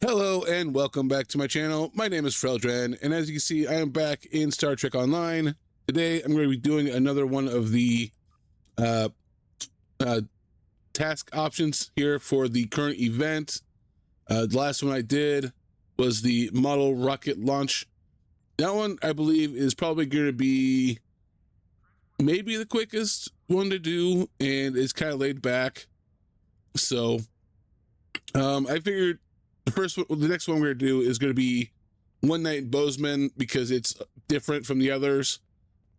Hello and welcome back to my channel. My name is Freldran, and as you can see, I am back in Star Trek Online. Today, I'm going to be doing another one of the uh, task options here for the current event. The last one I did was the model rocket launch. That one, I believe, is probably going to be maybe the quickest one to do, and it's kind of laid back. So, I figured the next one we're going to do is going to be one night in Bozeman because it's different from the others.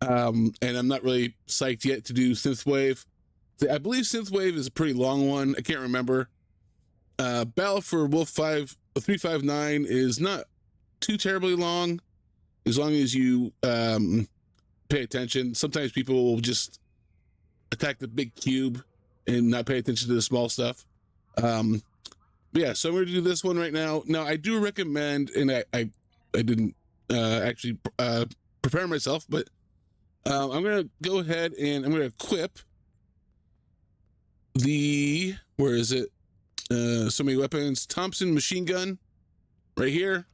And I'm not really psyched yet to do Synthwave. I believe Synthwave is a pretty long one. I can't remember. Battle for Wolf 359 is not too terribly long, as long as you pay attention. Sometimes people will just attack the big cube and not pay attention to the small stuff. Yeah, so I'm going to do this one right now. Now, I do recommend, and I didn't actually prepare myself, but I'm going to go ahead and I'm going to equip the, where is it? So many weapons. Thompson machine gun right here.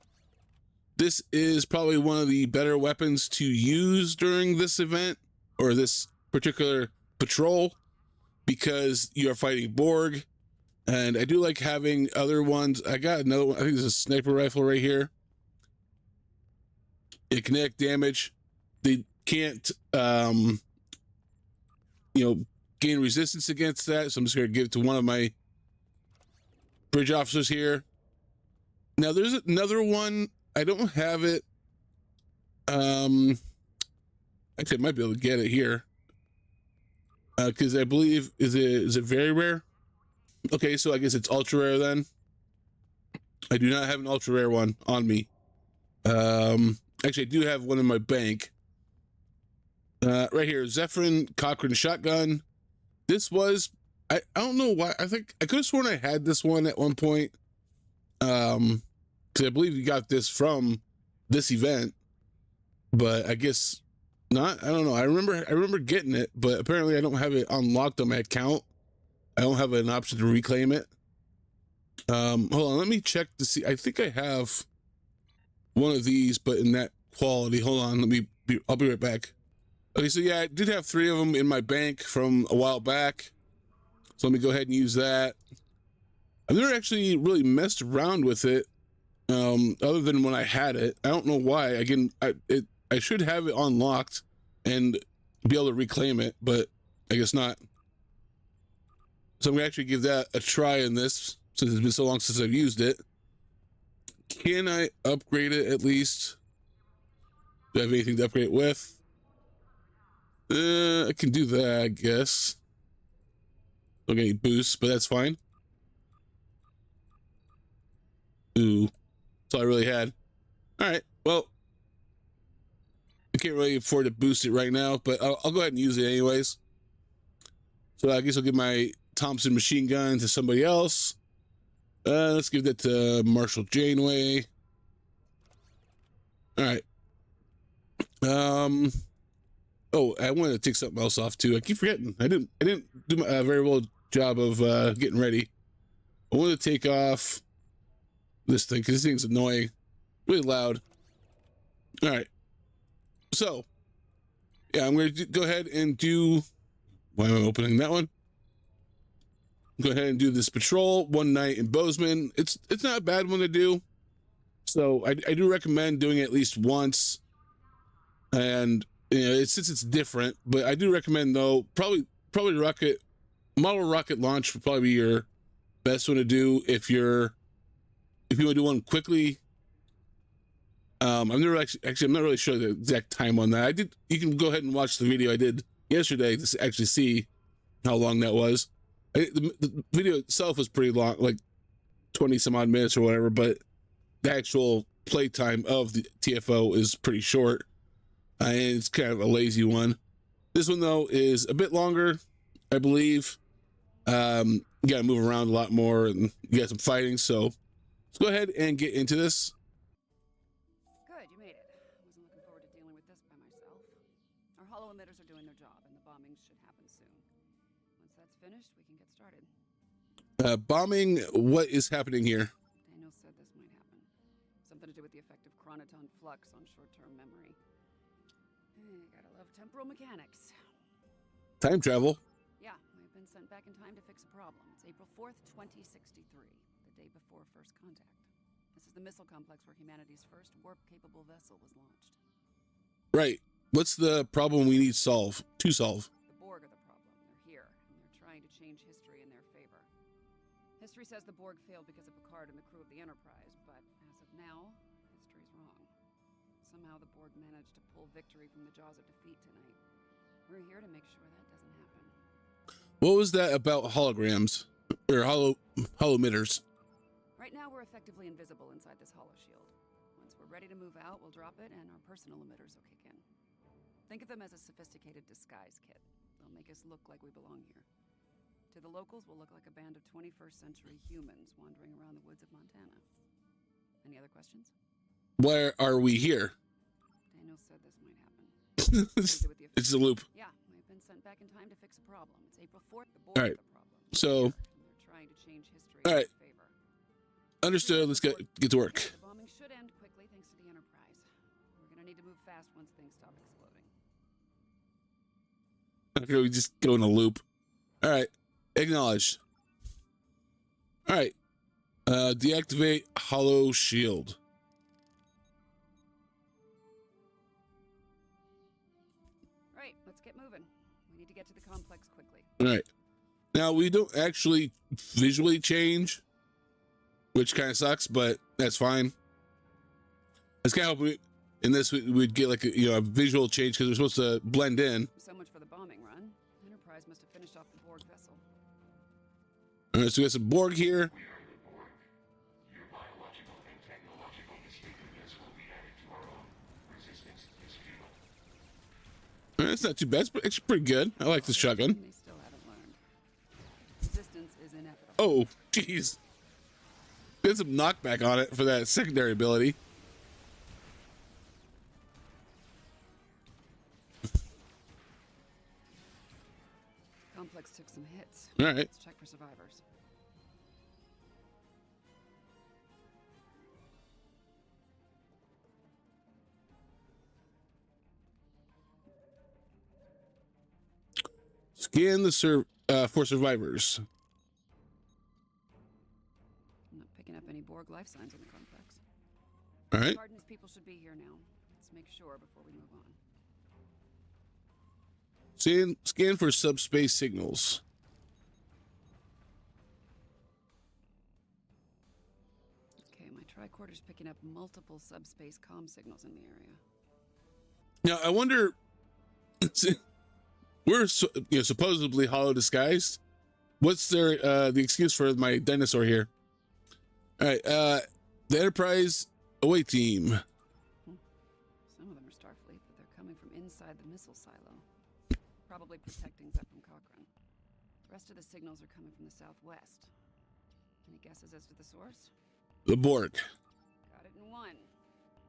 This is probably one of the better weapons to use during this event or this particular patrol because you are fighting Borg. And I do like having other ones. I got another one. I think there's a sniper rifle right here. It kinetic damage. They can't, gain resistance against that. So I'm just going to give it to one of my bridge officers here. Now there's another one. I don't have it. Actually, I might be able to get it here. Because I believe, is it very rare? Okay, so I guess it's ultra rare then. I do not have an ultra rare one on me. Actually, I do have one in my bank. Right here, Zephyrin Cochrane shotgun. This was, I don't know why. I think I could have sworn I had this one at one point. Because I believe you got this from this event, but I guess not. I don't know. I remember getting it, but apparently I don't have it unlocked on my account. I don't have an option to reclaim it. Hold on, let me check to see. I think I have one of these, but in that quality. Hold on, I'll be right back. Okay, so yeah, I did have 3 of them in my bank from a while back. So let me go ahead and use that. I've never actually really messed around with it, other than when I had it. I don't know why. Again, I should have it unlocked and be able to reclaim it, but I guess not. So I'm gonna actually give that a try in this since it's been so long since I've used it. Can I upgrade it at least? Do I have anything to upgrade it with? I can do that, I guess. Don't get any boosts, but that's fine. Ooh, that's all I really had. All right, well, I can't really afford to boost it right now, but I'll go ahead and use it anyways. So I guess I'll give my Thompson machine gun to somebody else. Let's give that to Marshall Janeway. All right. Oh, I wanted to take something else off too. I keep forgetting. I didn't do a very well job of getting ready. I wanted to take off this thing because this thing's annoying, really loud. All right. So, yeah, I'm going to go ahead and do. Why am I opening that one? Go ahead and do this patrol one night in Bozeman. It's not a bad one to do. So I do recommend doing it at least once. And since it's different, but I do recommend though probably model rocket launch would probably be your best one to do if you want to do one quickly. I'm never I'm not really sure the exact time on that. You can go ahead and watch the video I did yesterday to actually see how long that was. The video itself was pretty long, like 20 some odd minutes or whatever, but the actual playtime of the TFO is pretty short, and it's kind of a lazy one. This one though is a bit longer, I believe. You gotta move around a lot more and you got some fighting, so let's go ahead and get into this. Good, you made it. Wasn't looking forward to dealing with this by myself. Our hollow emitters are doing their job, and the bombing should happen soon. Once that's finished, we can get started. Bombing, what is happening here? Daniel said this this might happen. Something to do with the effect of chronoton flux on short-term memory. Hey, gotta love temporal mechanics. Time travel. Yeah, I've been sent back in time to fix a problem. It's April 4th, 2063, the day before first contact. This is the missile complex where humanity's first warp-capable vessel was launched. Right. What's the problem we need to solve? The Borg are the problem. They're here, and they're trying to change history in their favor. History says the Borg failed because of Picard and the crew of the Enterprise, but as of now, history's wrong. Somehow the Borg managed to pull victory from the jaws of defeat tonight. We're here to make sure that doesn't happen. What was that about holograms? Or holomitters? Right now, we're effectively invisible inside this holo shield. Once we're ready to move out, we'll drop it, and our personal emitters will kick in. Think of them as a sophisticated disguise kit. They'll make us look like we belong here. To the locals, we'll look like a band of 21st century humans wandering around the woods of Montana. Any other questions? Why are we here? Daniel said this might happen. It's a loop. Yeah, we've been sent back in time to fix a problem. It's April 4th. The Borg All right. the problem. So, They're trying to change history all right. in their favor. Understood. Let's get to work. The bombing should end quickly thanks to the Enterprise. We're gonna need to move fast once things stop exploding. Okay, we just go in a loop. All right. Acknowledged. All right. Deactivate holo shield. Right, let's get moving. We need to get to the complex quickly. All right. Now, we don't actually visually change, which kind of sucks, but that's fine. It's kind of hope in this we'd get like a visual change because we're supposed to blend in. So much for the bombing run. Enterprise must have finished off the Borg vessel. All right, so we got some Borg here. We are the Borg. Your biological and technological distinctiveness will be added to our own. Resistance is futile. All right, it's not too bad. It's actually pretty good. I like this shotgun. They still haven't learned. Resistance is inevitable. Oh, jeez. There's some knockback on it for that secondary ability. Complex took some hits. All right. Let's check for survivors. Scan the for survivors. I'm not picking up any Borg life signs in the complex. All right. Garden's people should be here now. Let's make sure before we move on. Scan for subspace signals. Okay, my tricorder's picking up multiple subspace comm signals in the area. Now, I wonder. We're supposedly holo disguised. What's their the excuse for my dinosaur here? All right, the Enterprise away team. Some of them are Starfleet, but they're coming from inside the missile silo. Probably protecting Zep from Cochrane. The rest of the signals are coming from the southwest. Any guesses as to the source? The Borg. Got it in one.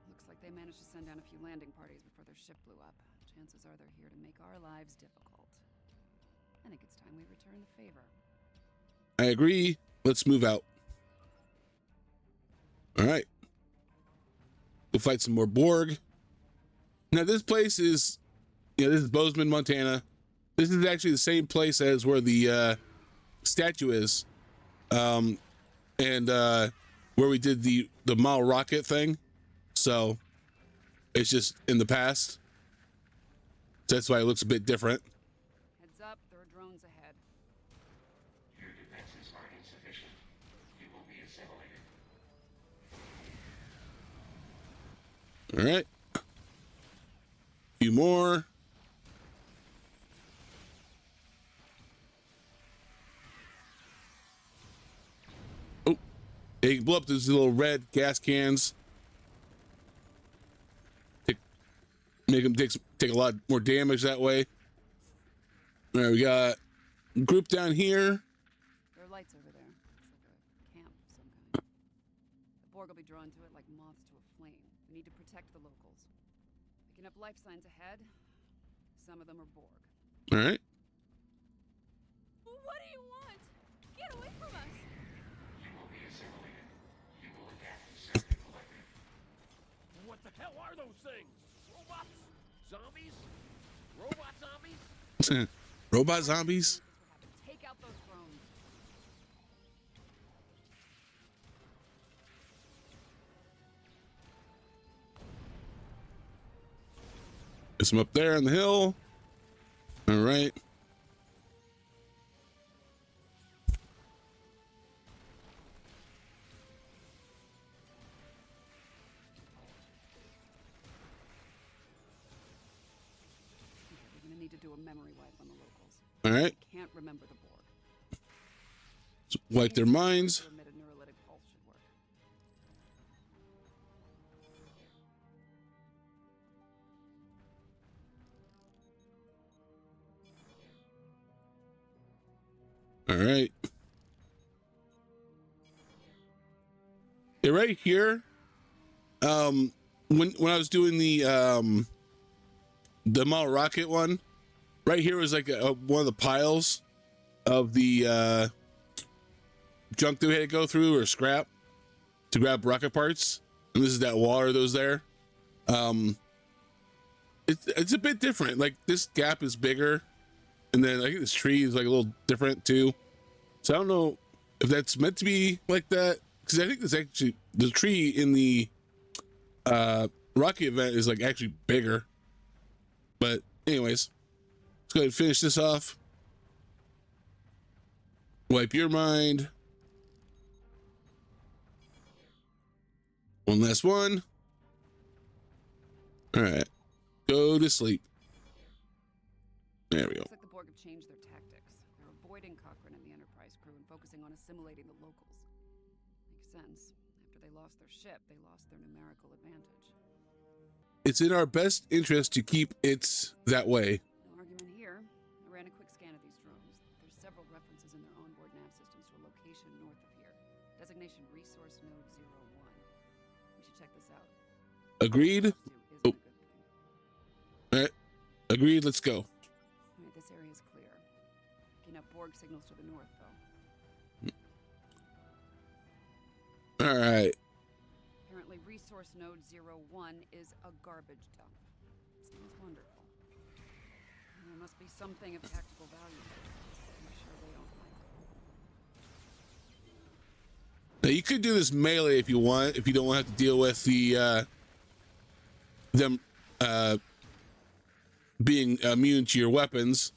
Looks like they managed to send down a few landing parties before their ship blew up. Chances are they're here to make our lives difficult. I think it's time we return the favor. I agree. Let's move out. All right. We'll fight some more Borg. Now, this place is, this is Bozeman, Montana. This is actually the same place as where the statue is, and where we did the Mile rocket thing. So it's just in the past. That's why it looks a bit different. Heads up, there are drones ahead. Your defenses are insufficient. You will be assimilated. All right. A few more. Oh, you can blow up those little red gas cans. Make them take a lot more damage that way. All right, we got a group down here. There are lights over there. It's like a camp of some kind. The Borg will be drawn to it like moths to a flame. We need to protect the locals. Picking up life signs ahead. Some of them are Borg. All right. What do you want? Get away from us! You will be assimilated. You will adapt to What the hell are those things? Robots? Zombies? Robot zombies? Robot zombies? Take out those drones. There's some up there on the hill. All right. We're gonna need to do a memory wipe on the locals. All right. I can't remember the Borg. So wipe their minds. Permitted neurolytic pulse should work. All right. Yeah, right here. When I was doing the model rocket one, right here was like one of the piles of the junk that we had to go through or scrap to grab rocket parts, and this is that water that was there. It's a bit different. Like this gap is bigger, and then I think this tree is like a little different too. So I don't know if that's meant to be like that, because I think this actually the tree in the rocket event is like actually bigger. But anyways, let's go ahead and finish this off. Wipe your mind. One last one. All right, go to sleep. There we go. Looks like the Borg have changed their tactics. They're avoiding Cochrane and the Enterprise crew and focusing on assimilating the locals. Makes sense. After they lost their ship, they lost their numerical advantage. It's in our best interest to keep it that way. No argument here. I ran a quick scan of these drones. There's several references in their onboard nav systems to a location north of here. Designation Resource Node 01. We should check this out. Agreed. Isn't a good thing. All right. Agreed. Let's go. All right, this area is clear. Picking up Borg signals to the north, though. All right. Apparently, Resource Node 01 is a garbage dump. Sounds wonderful. There must be something of tactical value there. I'm sure they don't like it. Now you could do this melee if you want, if you don't want to have to deal with the them being immune to your weapons.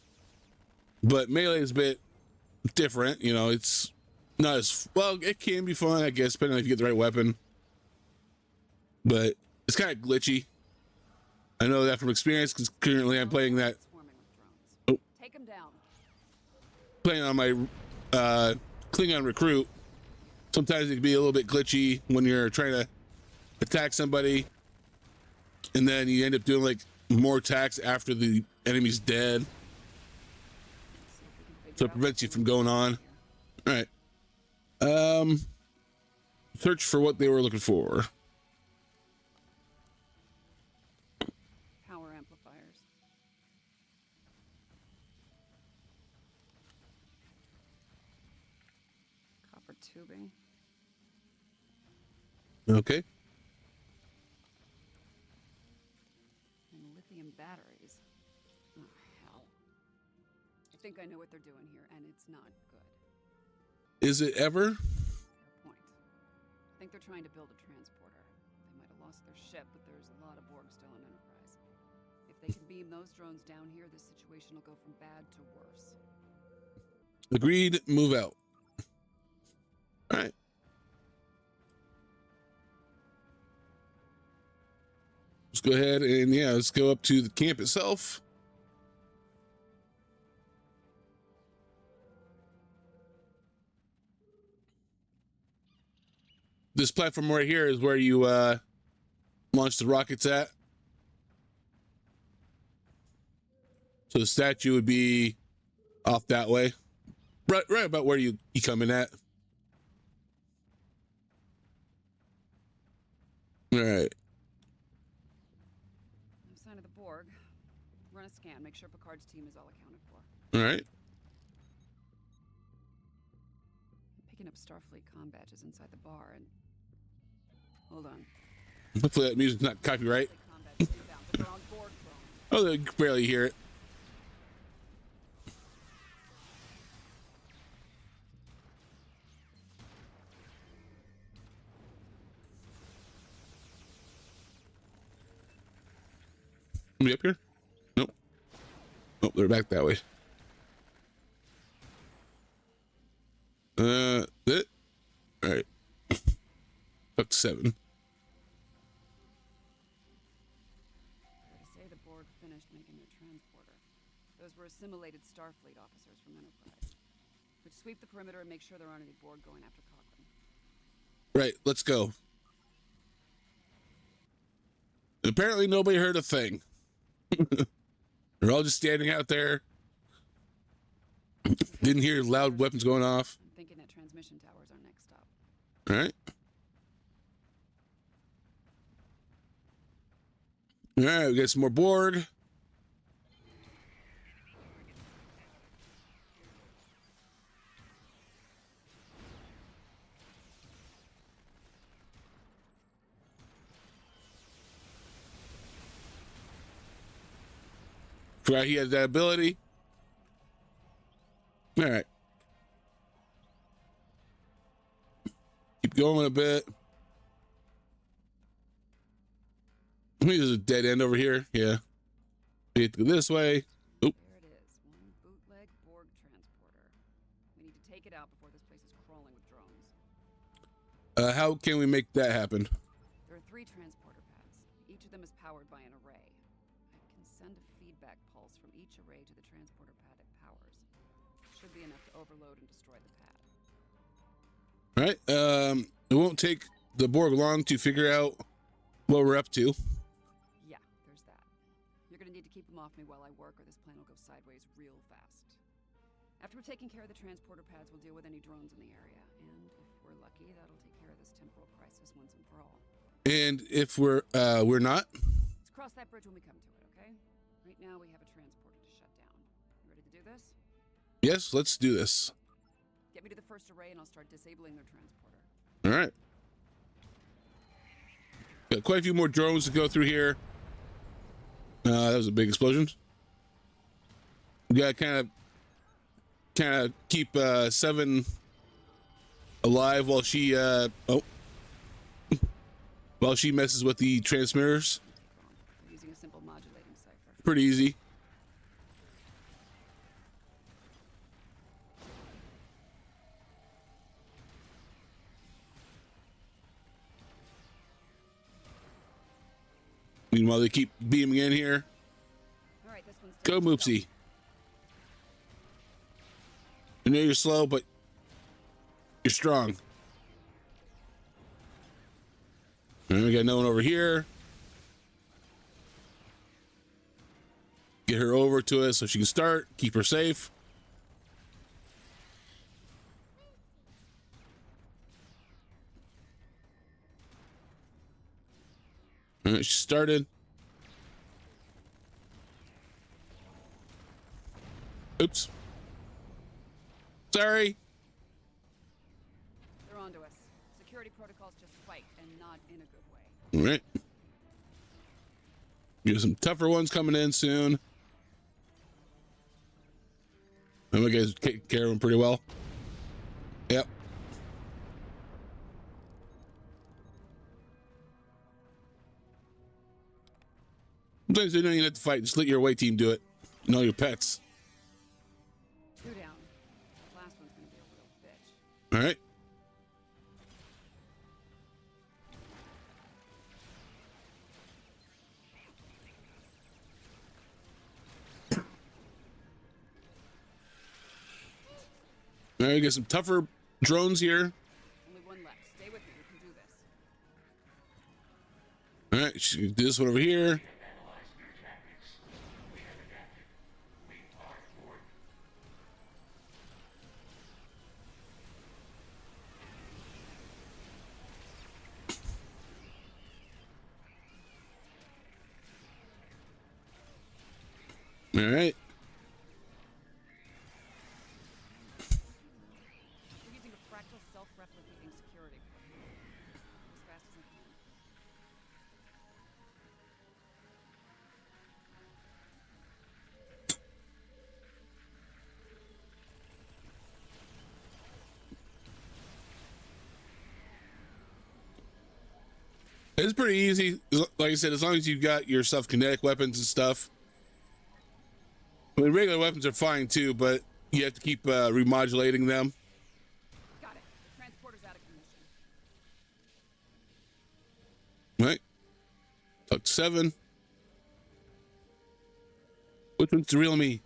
But melee is a bit different, you know. It's not as well. It can be fun, I guess, depending on if you get the right weapon. But it's kind of glitchy. I know that from experience because currently I'm playing that. Swarming with drones. Oh. Take them down. Playing on my Klingon recruit. Sometimes it can be a little bit glitchy when you're trying to attack somebody, and then you end up doing like more attacks after the enemy's dead. So it prevents you from going on. All right. Search for what they were looking for. Power amplifiers. Copper tubing. Okay. And lithium batteries. Oh, hell. I think I know what they're doing here, and it's not good. Is it ever? Fair point. I think they're trying to build a transporter. They might have lost their ship, but there's a lot of Borg still in Enterprise. If they can beam those drones down here, this situation will go from bad to worse. Agreed. Move out. All right. Let's go ahead and let's go up to the camp itself. This platform right here is where you launch the rockets at. So the statue would be off that way, right about where you come in at. All right. No sign of the Borg. Run a scan. Make sure Picard's team is all accounted for. All right. I'm picking up Starfleet comm badges inside the bar and... Hold on. Hopefully that music's not copyright. Combat inbound, but they're on board drones. Oh, they can barely hear it. Somebody up here? Nope. Oh, they're back that way. That. All right. Fuck 7. They say the Borg finished making their transporter. Those were assimilated Starfleet officers from Enterprise. Which sweep the perimeter and make sure there aren't any Borg going after Cochrane. Right, let's go. Apparently nobody heard a thing. They're all just standing out there. Didn't hear loud weapons going off. I'm thinking that transmission tower's our next stop. All right. All right, we got some more Borg. Forgot he had that ability. All right. Keep going a bit. There's a dead end over here. Yeah. We have to go this way. Oop. There it is. One bootleg Borg transporter. We need to take it out before this place is crawling with drones. How can we make that happen? There are 3 transporter pads. Each of them is powered by an array. I can send a feedback pulse from each array to the transporter pad it powers. Should be enough to overload and destroy the pad. All right. It won't take the Borg long to figure out what we're up to. Yeah, there's that. You're gonna need to keep them off me while I work, or this plan will go sideways real fast. After we've taken care of the transporter pads, we'll deal with any drones in the area. And if we're lucky, that'll take care of this temporal crisis once and for all. And if we're not, Let's cross that bridge when we come to it, okay? Right now we have a transporter to shut down. You ready to do this? yes, let's do this. Get me to the first array and I'll start disabling their transporter. All right. Got quite a few more drones to go through here. That was a big explosion. We gotta kind of keep 7 alive while she while she messes with the transmitters. I'm using a simple modulating cipher. Pretty easy. Meanwhile, they keep beaming in here. All right, this one's Go, Moopsy. I know you're slow, but you're strong. All right, we got no one over here. Get her over to us so she can start. Keep her safe. All right, she started. Oops. Sorry. They're onto us. Security protocols just fight, and not in a good way. All right. Get some tougher ones coming in soon. And we guys take care of them pretty well. Yep. Sometimes you don't even have to fight. Just let your away team do it. And all your pets. 2 down. That last one's gonna be a real bitch. All right. All right, get some tougher drones here. Only one left. Stay with me. We can do this. All right, she can do this one over here. Analyze their tactics. We have adapted. We are Borg. All right. We're using a fractal self-replicating security program. As fast as I can. It's pretty easy. Like I said, as long as you've got your kinetic weapons and stuff. I mean, regular weapons are fine too, but you have to keep remodulating them. Got it. The transporter's out of commission. Right. Talk to 7. Which one's the real me?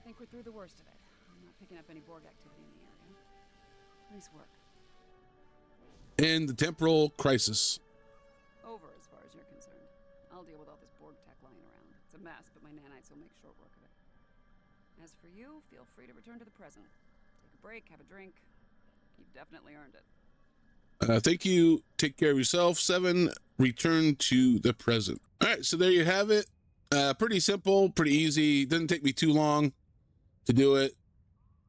I think we're through the worst of it. I'm not picking up any Borg activity in the area. Nice work. And the temporal crisis. Over as far as you're concerned. I'll deal with all this Borg tech lying around. It's a mess, but my nanites will make short work of it. As for you, feel free to return to the present. Take a break, have a drink. You've definitely earned it. Thank you. Take care of yourself. 7. Return to the present. All right, so there you have it. Pretty simple, pretty easy. Doesn't take me too long to do it.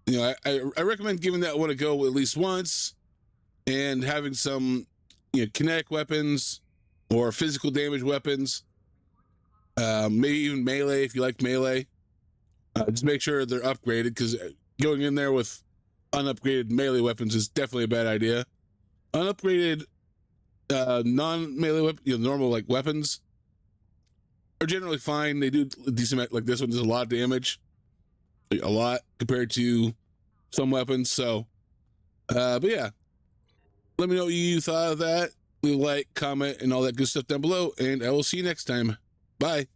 You know, I recommend giving that one a go at least once, and having some, kinetic weapons or physical damage weapons. Maybe even melee if you like melee. Just make sure they're upgraded, because going in there with unupgraded melee weapons is definitely a bad idea. Unupgraded non-melee weapons, normal like weapons, are generally fine. They do decent, like this one does a lot of damage, like a lot compared to some weapons. So, but yeah, let me know what you thought of that. Leave a like, comment, and all that good stuff down below, and I will see you next time. Bye.